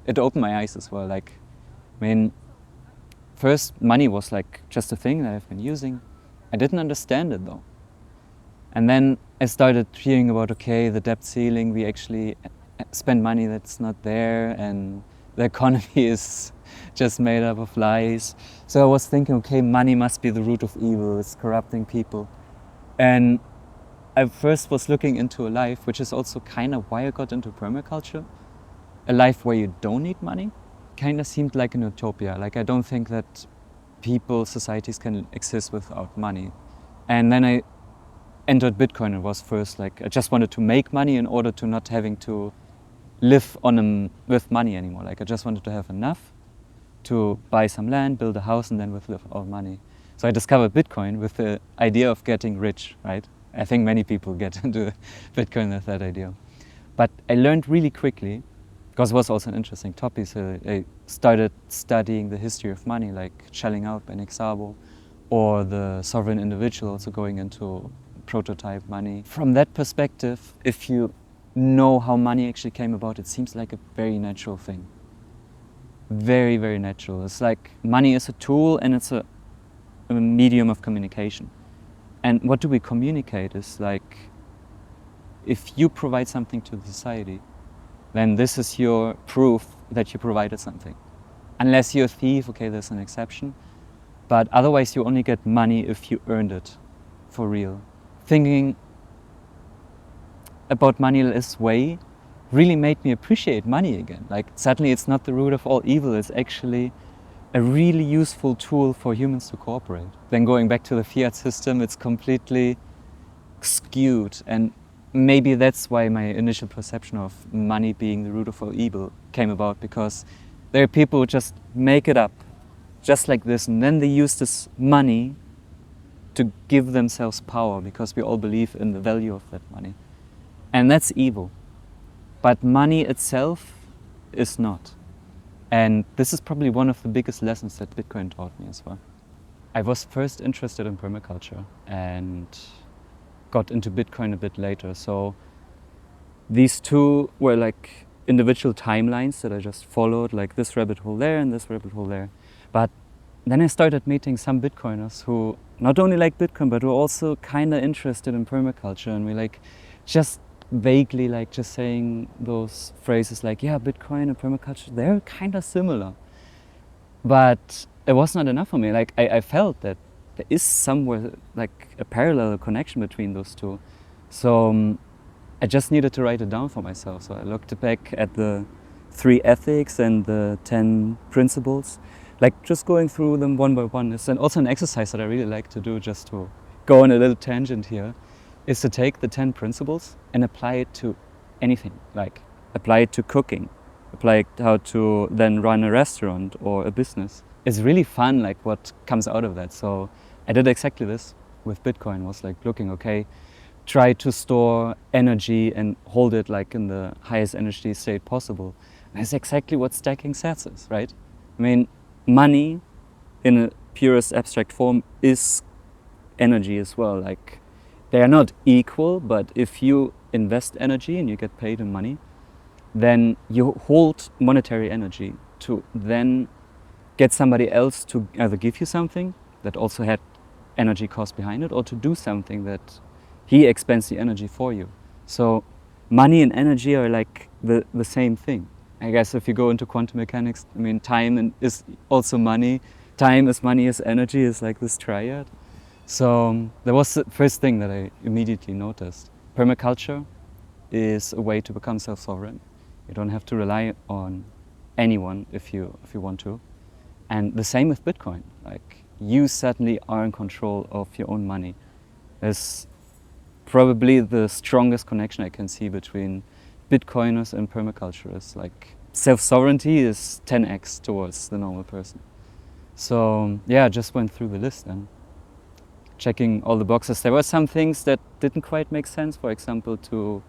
it opened my eyes as well. Like, I mean, first money was like just a thing that I've been using. I didn't understand it though. And then I started hearing about, okay, the debt ceiling, we actually spend money that's not there, and the economy is just made up of lies. So I was thinking, okay, money must be the root of evil, it's corrupting people. And I first was looking into a life, which is also kind of why I got into permaculture. A life where you don't need money kind of seemed like an utopia. Like, I don't think that people, societies can exist without money. And then I entered Bitcoin. It was first like I just wanted to make money in order to not having to live on with money anymore. Like, I just wanted to have enough to buy some land, build a house, and then live all money. So I discovered Bitcoin with the idea of getting rich, right? I think many people get into Bitcoin with that idea. But I learned really quickly, because it was also an interesting topic, so I started studying the history of money, like shelling out by Nick Szabo, or the sovereign individual, also going into prototype money. From that perspective, if you know how money actually came about, it seems like a very natural thing. Very, very natural. It's like money is a tool and it's a medium of communication. And what do we communicate is like, if you provide something to the society, then this is your proof that you provided something. Unless you're a thief, okay, there's an exception. But otherwise you only get money if you earned it for real. Thinking about money this way really made me appreciate money again. Like, suddenly it's not the root of all evil, it's actually a really useful tool for humans to cooperate. Then going back to the fiat system, it's completely skewed, and maybe that's why my initial perception of money being the root of all evil came about, because there are people who just make it up just like this, and then they use this money to give themselves power, because we all believe in the value of that money. And that's evil. But money itself is not. And this is probably one of the biggest lessons that Bitcoin taught me as well. I was first interested in permaculture and got into Bitcoin a bit later. So these two were like individual timelines that I just followed, like this rabbit hole there and this rabbit hole there. But then I started meeting some Bitcoiners who not only like Bitcoin, but who are also kind of interested in permaculture. And we like just vaguely like just saying those phrases like, yeah, Bitcoin and permaculture, they're kind of similar. But it was not enough for me. Like, I felt that there is somewhere like a parallel connection between those two. So I just needed to write it down for myself. So I looked back at the 3 ethics and the 10 principles, like just going through them one by one. It's also an exercise that I really like to do, just to go on a little tangent here, is to take the 10 principles and apply it to anything. Like, apply it to cooking, apply it how to then run a restaurant or a business. It's really fun, like what comes out of that. So I did exactly this with Bitcoin. Was like looking, okay, try to store energy and hold it like in the highest energy state possible. And that's exactly what stacking sats is, right? I mean, money in a purest abstract form is energy as well. Like, they are not equal, but if you invest energy and you get paid in money, then you hold monetary energy to then get somebody else to either give you something that also had energy cost behind it, or to do something that he expends the energy for you. So money and energy are like the same thing. I guess if you go into quantum mechanics, I mean, time is also money. Time is money is energy, is like this triad. So that was the first thing that I immediately noticed. Permaculture is a way to become self-sovereign. You don't have to rely on anyone if you want to. And the same with Bitcoin. Like, you suddenly are in control of your own money. There's probably the strongest connection I can see between Bitcoiners and permaculturists. Like, self-sovereignty is 10x towards the normal person. So yeah, I just went through the list and checking all the boxes. There were some things that didn't quite make sense, for example, to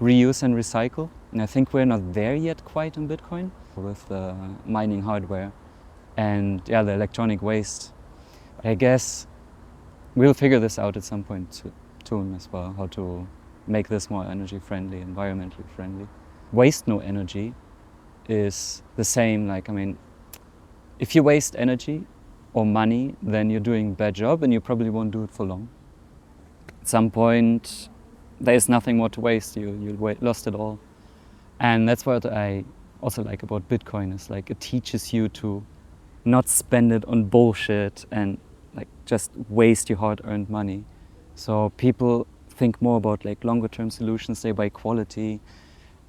reuse and recycle. And I think we're not there yet quite in Bitcoin with the mining hardware and yeah, the electronic waste. But I guess we'll figure this out at some point soon as well, how to make this more energy friendly, environmentally friendly. Waste no energy is the same. Like, I mean, if you waste energy or money, then you're doing a bad job and you probably won't do it for long. At some point, there's nothing more to waste. You lost it all. And that's what I also like about Bitcoin, is like it teaches you to not spend it on bullshit and like just waste your hard-earned money. So people think more about like longer-term solutions. They buy quality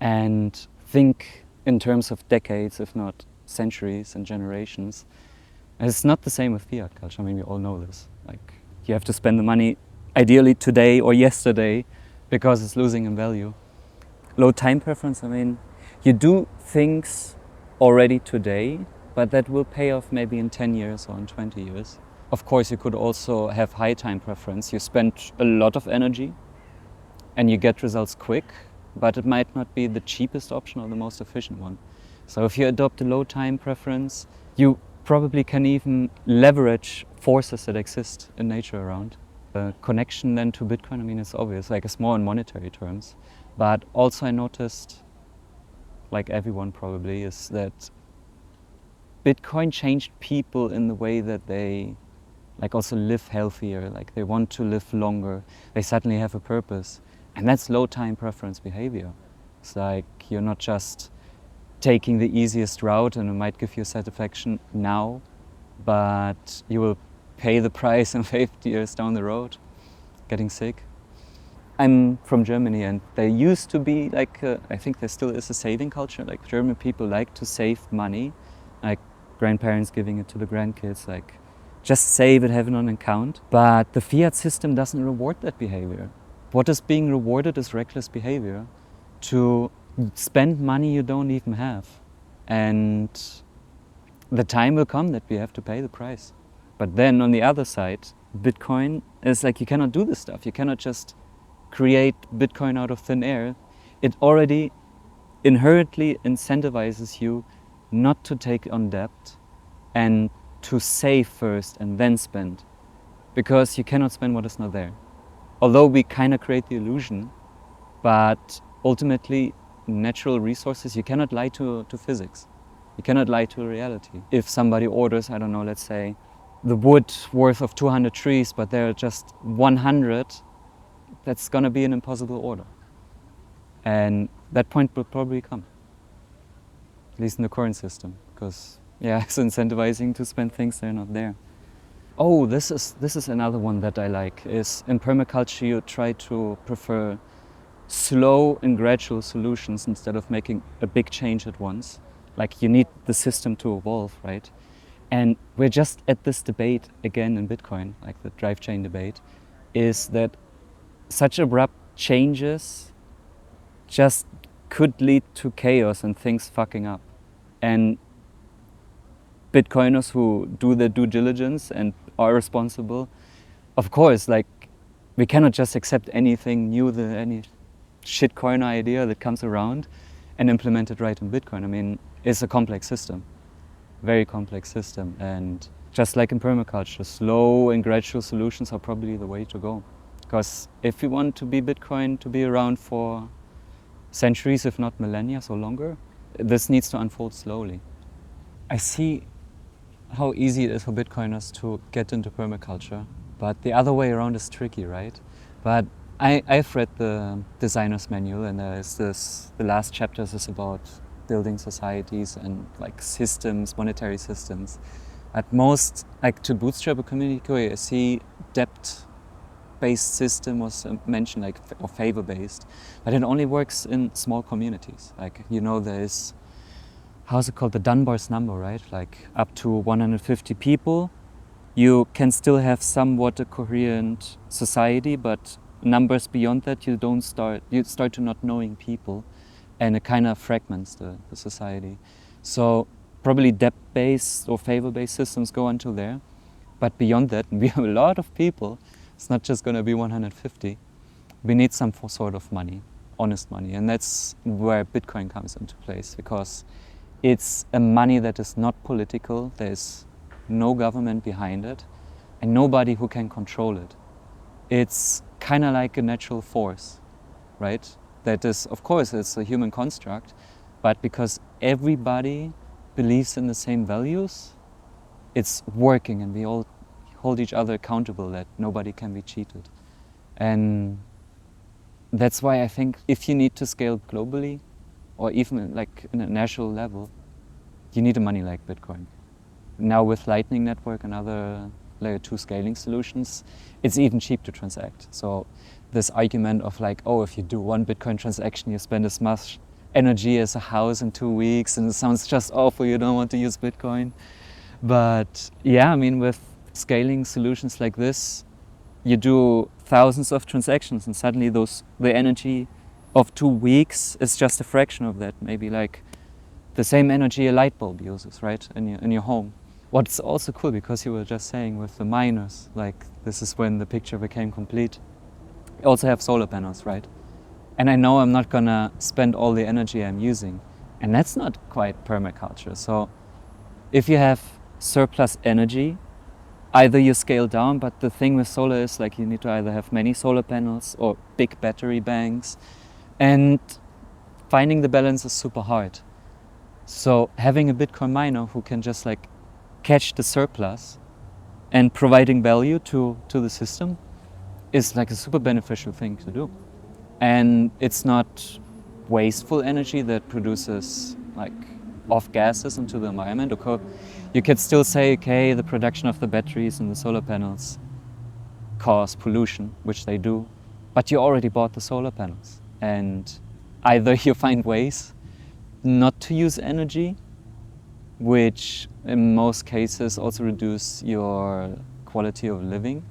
and think in terms of decades, if not centuries and generations. And it's not the same with fiat culture. I mean, we all know this. Like, you have to spend the money ideally today or yesterday because it's losing in value. Low time preference, I mean, you do things already today, but that will pay off maybe in 10 years or in 20 years. Of course, you could also have high time preference. You spend a lot of energy and you get results quick, but it might not be the cheapest option or the most efficient one. So if you adopt a low time preference, you probably can even leverage forces that exist in nature around. The connection then to Bitcoin, I mean, it's obvious, like it's more in monetary terms. But also I noticed, like everyone probably, is that Bitcoin changed people in the way that they like also live healthier, like they want to live longer, they suddenly have a purpose. And that's low time preference behavior. It's like you're not just taking the easiest route and it might give you satisfaction now, but you will pay the price in 50 years down the road, getting sick. I'm from Germany and there used to be like, I think there still is a saving culture, like German people like to save money, like grandparents giving it to the grandkids, like just save it, have it on account. But the fiat system doesn't reward that behavior. What is being rewarded is reckless behavior, to spend money you don't even have. And the time will come that we have to pay the price. But then on the other side, Bitcoin is like, you cannot do this stuff. You cannot just create Bitcoin out of thin air. It already inherently incentivizes you not to take on debt and to save first and then spend, because you cannot spend what is not there. Although we kind of create the illusion, but ultimately natural resources, you cannot lie to physics. You cannot lie to reality. If somebody orders, I don't know, let's say the wood worth of 200 trees, but there are just 100, that's gonna be an impossible order. And that point will probably come, at least in the current system, because yeah, it's incentivizing to spend things that are not there. Oh, this is another one that I like, is in permaculture you try to prefer slow and gradual solutions instead of making a big change at once. Like, you need the system to evolve, right? And we're just at this debate again in Bitcoin, like the drive chain debate, is that such abrupt changes just could lead to chaos and things fucking up. And Bitcoiners who do their due diligence and are responsible, of course, like, we cannot just accept anything new, any shitcoin idea that comes around and implement it right in Bitcoin. I mean, it's a complex system, very complex system. And just like in permaculture, slow and gradual solutions are probably the way to go. Because if we want to be Bitcoin to be around for centuries, if not millennia or longer, this needs to unfold slowly. I see how easy it is for Bitcoiners to get into permaculture, but the other way around is tricky, right? But I've read the designer's manual, and the last chapters is about building societies and like systems, monetary systems. At most, like to bootstrap a community, I see debt-based system was mentioned, like, or favor-based, but it only works in small communities. Like, you know, there's, how's it called, the Dunbar's number, right? Like up to 150 people, you can still have somewhat a coherent society, but numbers beyond that, you start to not knowing people, and it kind of fragments the society. So probably debt-based or favor-based systems go until there, but beyond that, we have a lot of people. It's not just going to be 150. We need some sort of money, honest money, and that's where Bitcoin comes into place, because it's a money that is not political. There's no government behind it and nobody who can control it. It's kind of like a natural force, right? That is, of course, it's a human construct, but because everybody believes in the same values, it's working, and we all hold each other accountable that nobody can be cheated. And that's why I think if you need to scale globally, or even like in a national level, you need a money like Bitcoin. Now with Lightning Network and other layer 2 scaling solutions, it's even cheap to transact. So this argument of like, oh, if you do one Bitcoin transaction, you spend as much energy as a house in 2 weeks, and it sounds just awful, you don't want to use Bitcoin. But yeah, I mean, with scaling solutions like this, you do thousands of transactions, and suddenly the energy of 2 weeks is just a fraction of that, maybe like the same energy a light bulb uses, right, in your home. What's also cool, because you were just saying with the miners, like this is when the picture became complete. You also have solar panels, right? And I know I'm not gonna spend all the energy I'm using, and that's not quite permaculture. So if you have surplus energy, either you scale down, but the thing with solar is like you need to either have many solar panels or big battery banks, and finding the balance is super hard. So having a Bitcoin miner who can just like catch the surplus and providing value to the system is like a super beneficial thing to do. And it's not wasteful energy that produces like off gases into the environment. Okay, you could still say, okay, the production of the batteries and the solar panels cause pollution, which they do, but you already bought the solar panels. And either you find ways not to use energy, which in most cases also reduce your quality of living,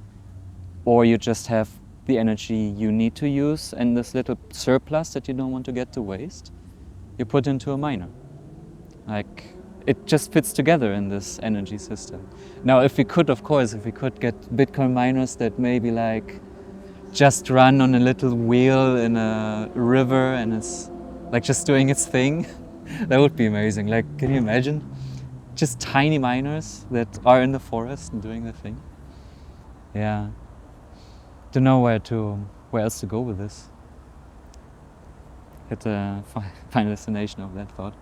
or you just have the energy you need to use and this little surplus that you don't want to get to waste, you put into a miner. Like, it just fits together in this energy system. Now, if we could, of course, if we could get Bitcoin miners that maybe like just run on a little wheel in a river and it's like just doing its thing, that would be amazing. Like, can you imagine? Just tiny miners that are in the forest and doing their thing. Yeah. Don't know where else to go with this. Hit the final destination of that thought.